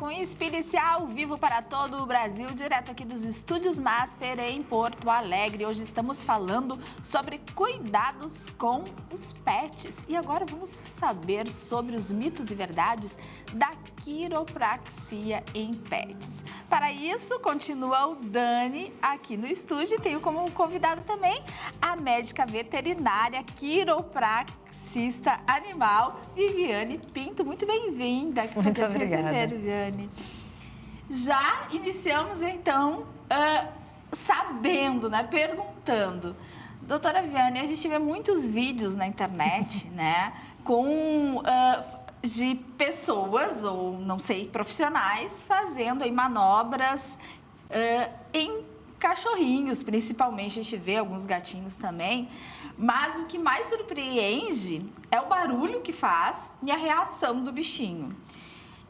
com Inspire-se ao vivo para todo o Brasil, direto aqui dos estúdios Masper em Porto Alegre. Hoje estamos falando sobre cuidados com os pets. E agora vamos saber sobre os mitos e verdades da quiropraxia em pets. Para isso, continua o Dani aqui no estúdio e tenho como convidado também a médica veterinária quiropraxista animal, Viviane Pinto. Muito bem-vinda. Que prazer te receber, Viviane. Já iniciamos, então, sabendo, né, perguntando. Doutora Viviane, a gente vê muitos vídeos na internet, né, com... de pessoas, ou não sei, profissionais, fazendo aí manobras em cachorrinhos, principalmente. A gente vê alguns gatinhos também. Mas o que mais surpreende é o barulho que faz e a reação do bichinho.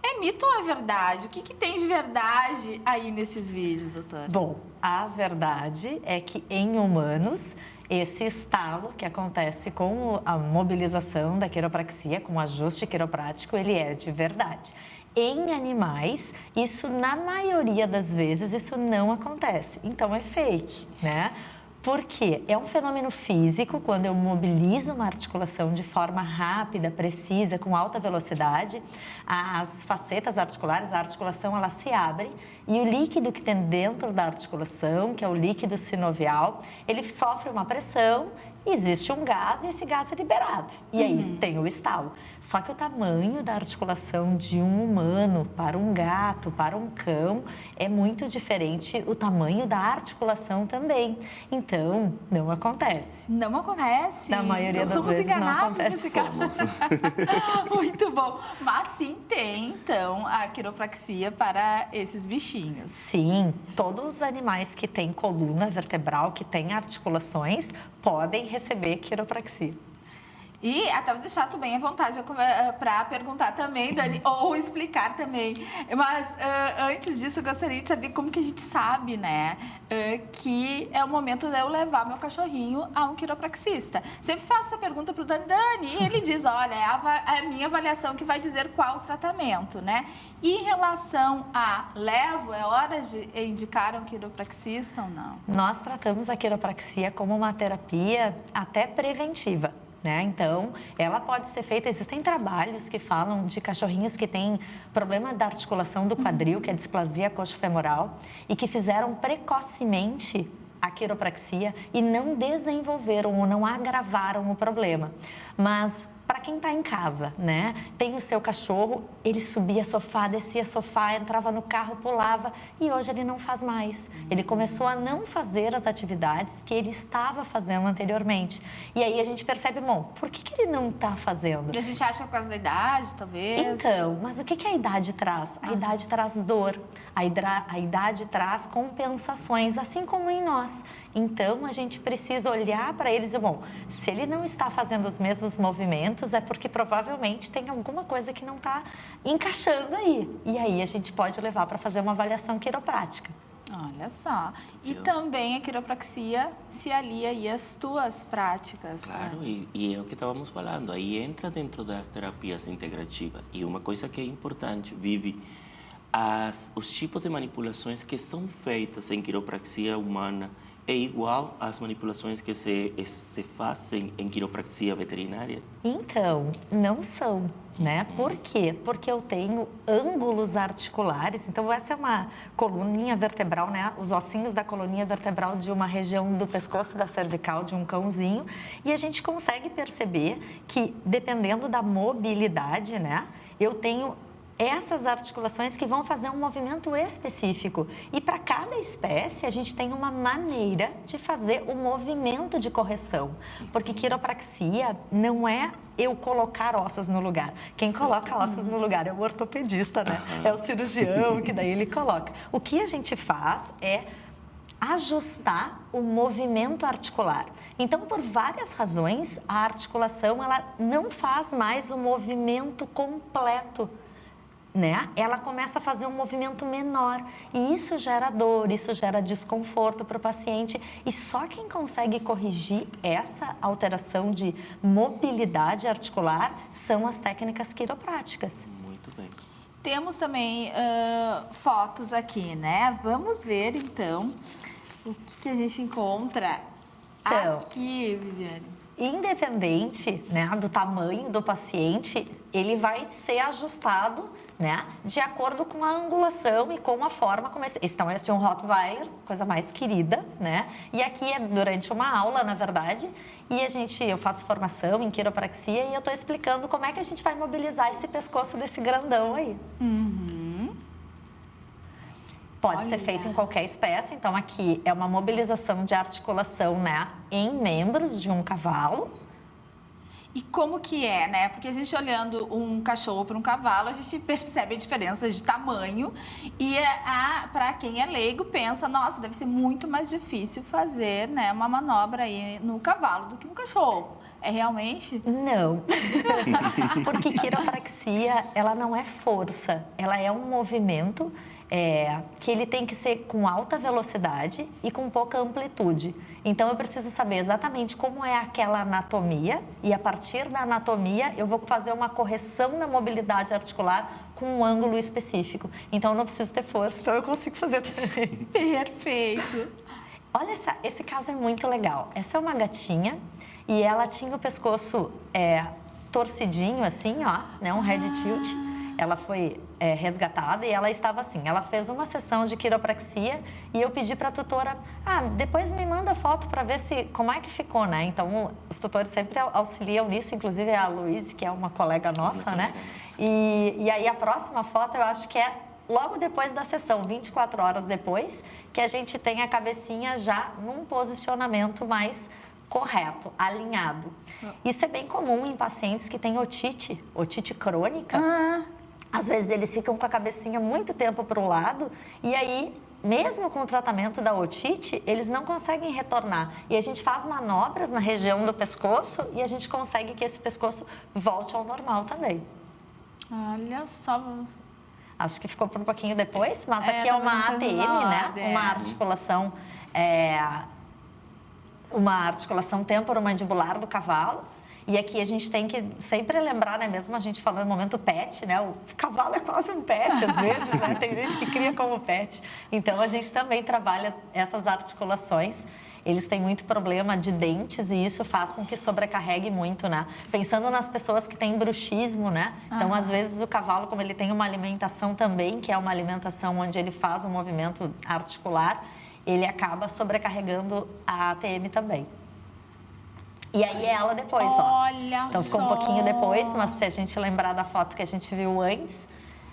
É mito ou é verdade? O que tem de verdade aí nesses vídeos, doutora? Bom, a verdade é que em humanos, esse estalo que acontece com a mobilização da quiropraxia, com o ajuste quiroprático, ele é de verdade. Em animais, isso na maioria das vezes, isso não acontece. Então é fake, né? Porque é um fenômeno físico, quando eu mobilizo uma articulação de forma rápida, precisa, com alta velocidade, as facetas articulares, a articulação, ela se abre e o líquido que tem dentro da articulação, que é o líquido sinovial, ele sofre uma pressão, existe um gás e esse gás é liberado. E aí tem o estalo. Só que o tamanho da articulação de um humano para um gato, para um cão, é muito diferente o tamanho da articulação também. Então, não acontece. Não acontece? Na maioria das somos vezes enganados não acontece. nesse caso. Muito bom. Mas sim tem, então, a quiropraxia para esses bichinhos. Sim, todos os animais que têm coluna vertebral, que têm articulações, podem receber quiropraxia. E até vou deixar tu bem à vontade para perguntar também, Dani, ou explicar também. Mas antes disso, eu gostaria de saber como que a gente sabe, né, que é o momento de eu levar meu cachorrinho a um quiropraxista. Sempre faço essa pergunta para o Dani, e ele diz, olha, é a minha avaliação que vai dizer qual o tratamento, né? E em relação a levo, é hora de indicar um quiropraxista ou não? Nós tratamos a quiropraxia como uma terapia até preventiva. Né? Então, ela pode ser feita, existem trabalhos que falam de cachorrinhos que têm problema da articulação do quadril, que é displasia coxofemoral, e que fizeram precocemente a quiropraxia e não desenvolveram ou não agravaram o problema. Mas para quem está em casa, né? Tem o seu cachorro, ele subia sofá, descia sofá, entrava no carro, pulava e hoje ele não faz mais. Ele começou a não fazer as atividades que ele estava fazendo anteriormente. E aí a gente percebe, bom, por que ele não está fazendo? E a gente acha que é por causa da idade, talvez? Então, mas o que a idade traz? A idade traz dor, a idade traz compensações, assim como em nós. Então, a gente precisa olhar para eles e, bom, se ele não está fazendo os mesmos movimentos, é porque provavelmente tem alguma coisa que não está encaixando aí. E aí a gente pode levar para fazer uma avaliação quiroprática. Olha só. E também a quiropraxia se alia aí às tuas práticas. Claro, né? e é o que estávamos falando, aí entra dentro das terapias integrativas. E uma coisa que é importante, Vivi, os tipos de manipulações que são feitas em quiropraxia humana é igual às manipulações que se fazem em quiropraxia veterinária? Então, não são, né? Por quê? Porque eu tenho ângulos articulares, então essa é uma coluninha vertebral, né? Os ossinhos da coluninha vertebral de uma região do pescoço da cervical de um cãozinho, e a gente consegue perceber que, dependendo da mobilidade, né? Eu tenho essas articulações que vão fazer um movimento específico. E para cada espécie, a gente tem uma maneira de fazer o movimento de correção. Porque quiropraxia não é eu colocar ossos no lugar. Quem coloca ossos no lugar é o ortopedista, né? É o cirurgião, que daí ele coloca. O que a gente faz é ajustar o movimento articular. Então, por várias razões, a articulação ela não faz mais o movimento completo, né? Ela começa a fazer um movimento menor e isso gera dor, isso gera desconforto para o paciente e só quem consegue corrigir essa alteração de mobilidade articular são as técnicas quiropráticas. Muito bem. temos também fotos aqui, né? Vamos ver, então, o que a gente encontra Então, aqui, Viviane. Independente, né, do tamanho do paciente, ele vai ser ajustado, né, de acordo com a angulação e com a forma como esse é um Rottweiler, coisa mais querida, né? E aqui é durante uma aula, na verdade, e eu faço formação em quiropraxia e eu estou explicando como é que a gente vai mobilizar esse pescoço desse grandão aí. Pode ser feito em qualquer espécie, então aqui é uma mobilização de articulação, né, em membros de um cavalo. E como que é, né? Porque a gente olhando um cachorro para um cavalo, a gente percebe a diferença de tamanho e para quem é leigo pensa, nossa, deve ser muito mais difícil fazer, né, uma manobra aí no cavalo do que no cachorro. É realmente? Não, porque quiropraxia, ela não é força, ela é um movimento que ele tem que ser com alta velocidade e com pouca amplitude. Então, eu preciso saber exatamente como é aquela anatomia e, a partir da anatomia, eu vou fazer uma correção na mobilidade articular com um ângulo específico. Então, eu não preciso ter força, então eu consigo fazer também. Perfeito! Olha, esse caso é muito legal. Essa é uma gatinha e ela tinha o pescoço torcidinho, assim, ó, né, um head tilt. Ela foi resgatada e ela estava assim. Ela fez uma sessão de quiropraxia e eu pedi para a tutora, depois me manda foto para ver como é que ficou, né? Então, os tutores sempre auxiliam nisso, inclusive a Luíse, que é uma colega nossa, né? E aí a próxima foto eu acho que é logo depois da sessão, 24 horas depois, que a gente tem a cabecinha já num posicionamento mais correto, alinhado. Isso é bem comum em pacientes que têm otite crônica. Às vezes eles ficam com a cabecinha muito tempo para o lado e aí, mesmo com o tratamento da otite, eles não conseguem retornar. E a gente faz manobras na região do pescoço e a gente consegue que esse pescoço volte ao normal também. Olha só, Acho que ficou por um pouquinho depois, mas aqui é uma ATM, né? Uma articulação temporomandibular do cavalo. E aqui a gente tem que sempre lembrar, né? Mesmo a gente falando no momento pet, né? O cavalo é quase um pet, às vezes, né? Tem gente que cria como pet. Então, a gente também trabalha essas articulações. Eles têm muito problema de dentes e isso faz com que sobrecarregue muito, né? Pensando nas pessoas que têm bruxismo, né? Então, às vezes, o cavalo, como ele tem uma alimentação também, que é uma alimentação onde ele faz um movimento articular, ele acaba sobrecarregando a ATM também. E aí é ela depois, ó. Olha então ficou um pouquinho depois, mas se a gente lembrar da foto que a gente viu antes,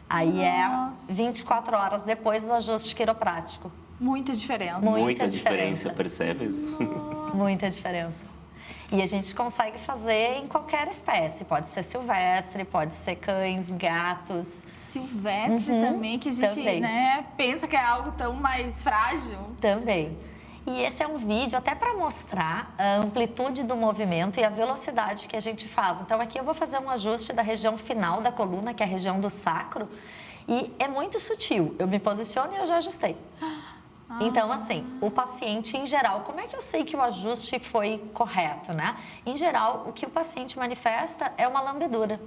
aí é 24 horas depois do ajuste quiroprático. Muita diferença. Muita diferença, percebes? Muita diferença. E a gente consegue fazer em qualquer espécie. Pode ser silvestre, pode ser cães, gatos. Silvestre também, que a gente também. Né, pensa que é algo tão mais frágil. Também. E esse é um vídeo até para mostrar a amplitude do movimento e a velocidade que a gente faz. Então, aqui eu vou fazer um ajuste da região final da coluna, que é a região do sacro. E é muito sutil. Eu me posiciono e eu já ajustei. Então, assim, o paciente, em geral, como é que eu sei que o ajuste foi correto, né? Em geral, o que o paciente manifesta é uma lambedura.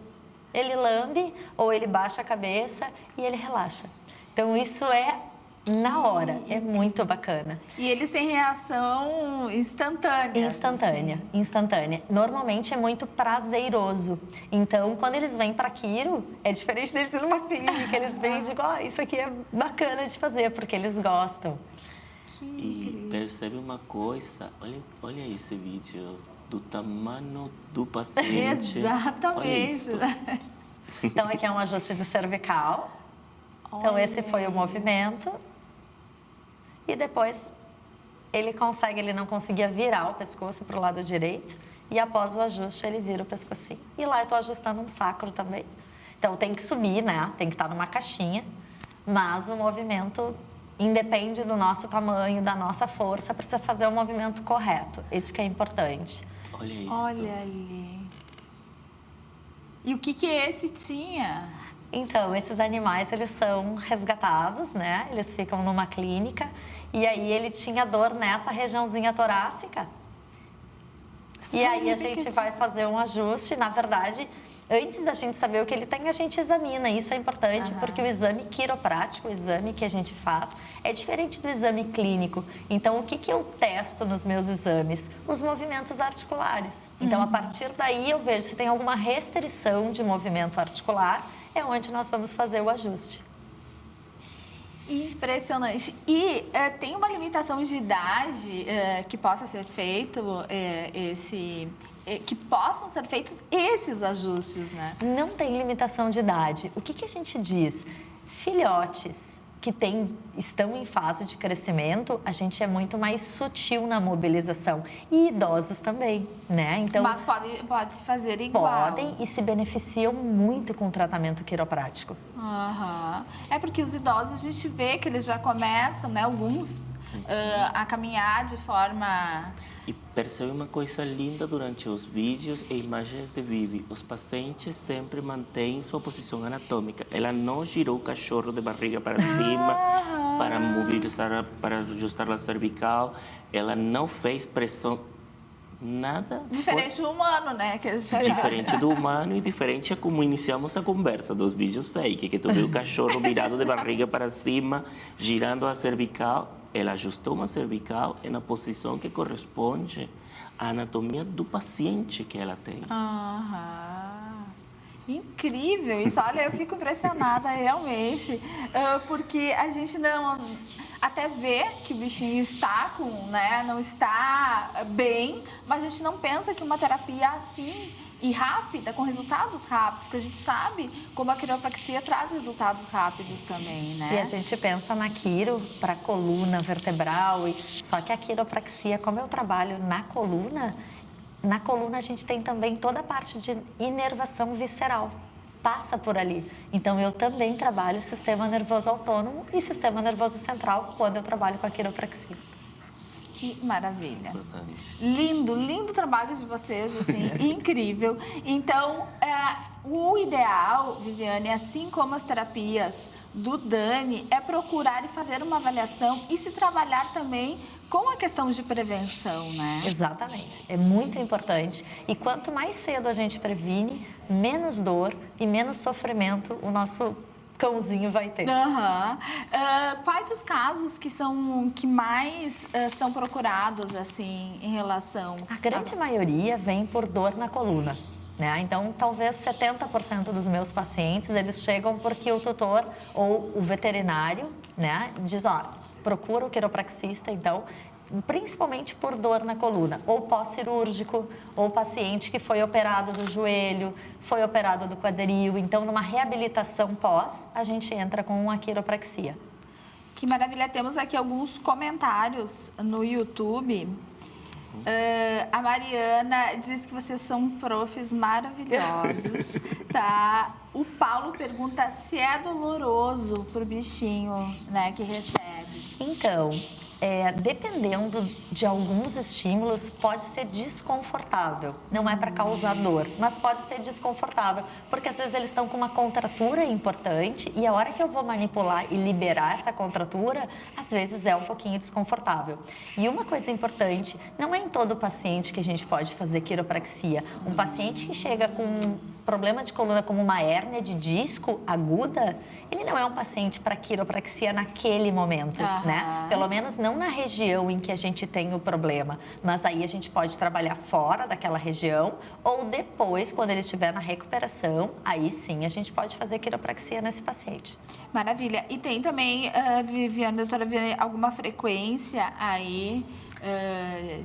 Ele lambe ou ele baixa a cabeça e ele relaxa. Então, isso é na hora, é muito bacana. E eles têm reação instantânea. Instantânea. Normalmente é muito prazeroso. Então, quando eles vêm para quiro, é diferente deles ir numa clínica. Eles vêm e digam, isso aqui é bacana de fazer, porque eles gostam. E percebe uma coisa, olha esse vídeo do tamanho do paciente. Exatamente. Então, aqui é um ajuste de cervical. Então, esse foi o movimento. E depois, ele não conseguia virar o pescoço para o lado direito. E após o ajuste, ele vira o pescocinho. E lá eu estou ajustando um sacro também. Então, tem que subir, né? Tem que estar numa caixinha. Mas o movimento independe do nosso tamanho, da nossa força. Precisa fazer o movimento correto. Isso que é importante. Olha isso. Olha ali. E o que esse tinha? Então, esses animais, eles são resgatados, né? Eles ficam numa clínica e aí ele tinha dor nessa regiãozinha torácica. E aí a gente vai fazer um ajuste. Na verdade, Antes da gente saber o que ele tem, a gente examina. Isso é importante porque o exame quiroprático, o exame que a gente faz, é diferente do exame clínico. Então, o que eu testo nos meus exames? Os movimentos articulares. Então, a partir daí, eu vejo se tem alguma restrição de movimento articular, é onde nós vamos fazer o ajuste. Impressionante. E tem uma limitação de idade que possa ser feito que possam ser feitos esses ajustes, né? Não tem limitação de idade. O que a gente diz? Filhotes que estão em fase de crescimento, a gente é muito mais sutil na mobilização. E idosos também, né? Então, mas pode se fazer igual. Podem e se beneficiam muito com o tratamento quiroprático. É porque os idosos, a gente vê que eles já começam, né? Alguns a caminhar de forma... E percebe uma coisa linda durante os vídeos e imagens de Vivi. Os pacientes sempre mantêm sua posição anatômica. Ela não girou o cachorro de barriga para cima para mobilizar, para ajustar a cervical. Ela não fez pressão, nada. Diferente do humano, né? Que diferente do humano e diferente a como iniciamos a conversa dos vídeos fake, que tu vê o cachorro virado de barriga para cima, girando a cervical. Ela ajustou uma cervical na posição que corresponde à anatomia do paciente que ela tem. Incrível isso. Olha, eu fico impressionada realmente, porque a gente não... Até vê que o bichinho está não está bem, mas a gente não pensa que uma terapia assim e rápida, com resultados rápidos, que a gente sabe como a quiropraxia traz resultados rápidos também, né? E a gente pensa na quiro para coluna vertebral, só que a quiropraxia, como eu trabalho na coluna a gente tem também toda a parte de inervação visceral, passa por ali. Então, eu também trabalho sistema nervoso autônomo e sistema nervoso central quando eu trabalho com a quiropraxia. Que maravilha. Lindo, lindo trabalho de vocês, assim, incrível. Então, o ideal, Viviane, assim como as terapias do Dani, é procurar e fazer uma avaliação e se trabalhar também com a questão de prevenção, né? Exatamente. É muito importante. E quanto mais cedo a gente previne, menos dor e menos sofrimento o nosso cãozinho vai ter. Quais os casos que mais são procurados, assim, em relação... A grande maioria vem por dor na coluna, né? Então, talvez 70% dos meus pacientes, eles chegam porque o tutor ou o veterinário, né, diz, procura o quiropraxista, então, principalmente por dor na coluna, ou pós-cirúrgico, ou paciente que foi operado do joelho, foi operado do quadril. Então, numa reabilitação pós, a gente entra com a quiropraxia. Que maravilha! Temos aqui alguns comentários no YouTube. A Mariana diz que vocês são profs maravilhosos, tá? O Paulo pergunta se é doloroso pro bichinho, né, que recebe. Então, dependendo de alguns estímulos, pode ser desconfortável. Não é para causar dor, mas pode ser desconfortável, porque às vezes eles estão com uma contratura importante e a hora que eu vou manipular e liberar essa contratura, às vezes é um pouquinho desconfortável. E uma coisa importante, não é em todo paciente que a gente pode fazer quiropraxia. Um paciente que chega com um problema de coluna como uma hérnia de disco aguda, ele não é um paciente para quiropraxia naquele momento, né? Pelo menos não na região em que a gente tem o problema, mas aí a gente pode trabalhar fora daquela região ou depois, quando ele estiver na recuperação, aí sim a gente pode fazer quiropraxia nesse paciente. Maravilha. E tem também, Viviane, doutora Viviane, alguma frequência aí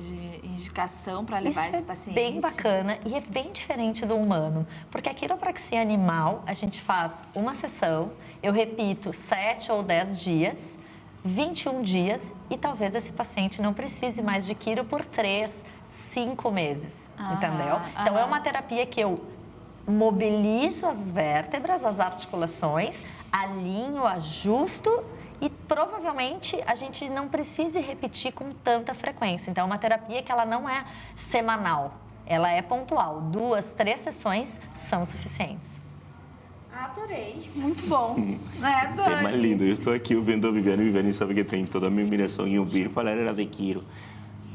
de indicação para levar esse paciente? Bem bacana e é bem diferente do humano, porque a quiropraxia animal, a gente faz uma sessão, eu repito, 7 ou 10 dias, 21 dias e talvez esse paciente não precise mais de quiro por 3, 5 meses, entendeu? Então, é uma terapia que eu mobilizo as vértebras, as articulações, alinho, ajusto e provavelmente a gente não precise repetir com tanta frequência. Então, é uma terapia que ela não é semanal, ela é pontual. 2, 3 sessões são suficientes. Adorei, muito bom, né, Dani? É mais lindo, eu estou aqui vendo a Viviane sabe que tem toda a minha admiração em ouvir falar era de quiro.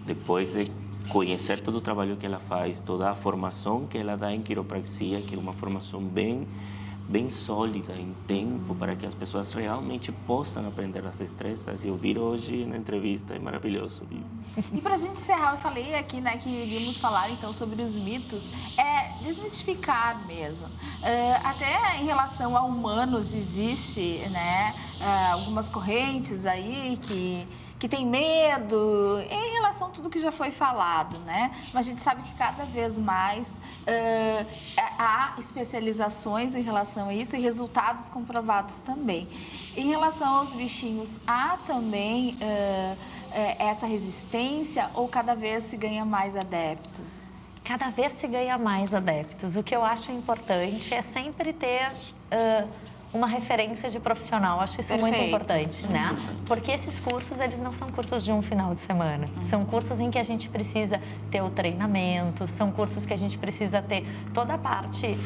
Depois conhecer todo o trabalho que ela faz, toda a formação que ela dá em quiropraxia, que é uma formação bem sólida em tempo, para que as pessoas realmente possam aprender as destrezas. E eu vi hoje na entrevista, é maravilhoso, viu? E para a gente encerrar, eu falei aqui, né, que iríamos falar então sobre os mitos, desmistificar mesmo. Até em relação a humanos existe, né, algumas correntes aí que tem medo em relação a tudo que já foi falado, né? Mas a gente sabe que cada vez mais há especializações em relação a isso e resultados comprovados também. Em relação aos bichinhos, há também essa resistência ou cada vez se ganha mais adeptos? Cada vez se ganha mais adeptos. O que eu acho importante é sempre ter uma referência de profissional. Acho isso muito importante, né? Porque esses cursos, eles não são cursos de um final de semana. São cursos em que a gente precisa ter o treinamento, são cursos que a gente precisa ter toda a parte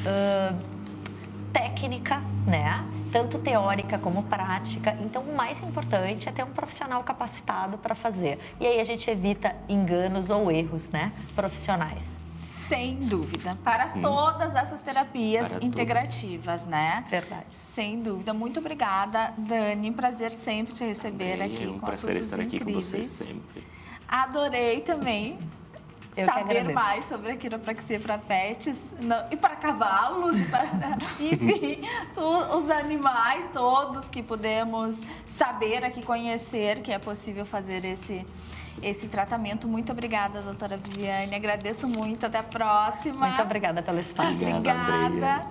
técnica, né? Tanto teórica como prática. Então, o mais importante é ter um profissional capacitado para fazer. E aí a gente evita enganos ou erros, né? Profissionais. Sem dúvida, para todas essas terapias integrativas, né? Verdade. Sem dúvida. Muito obrigada, Dani. Prazer sempre te receber aqui com assuntos estar aqui incríveis. com vocês sempre. Adorei também saber mais sobre a quiropraxia para pets e para cavalos, e para, enfim, os animais todos que podemos saber aqui, conhecer que é possível fazer esse tratamento. Muito obrigada, doutora Viviane. Agradeço muito. Até a próxima. Muito obrigada pelo espaço. Obrigada.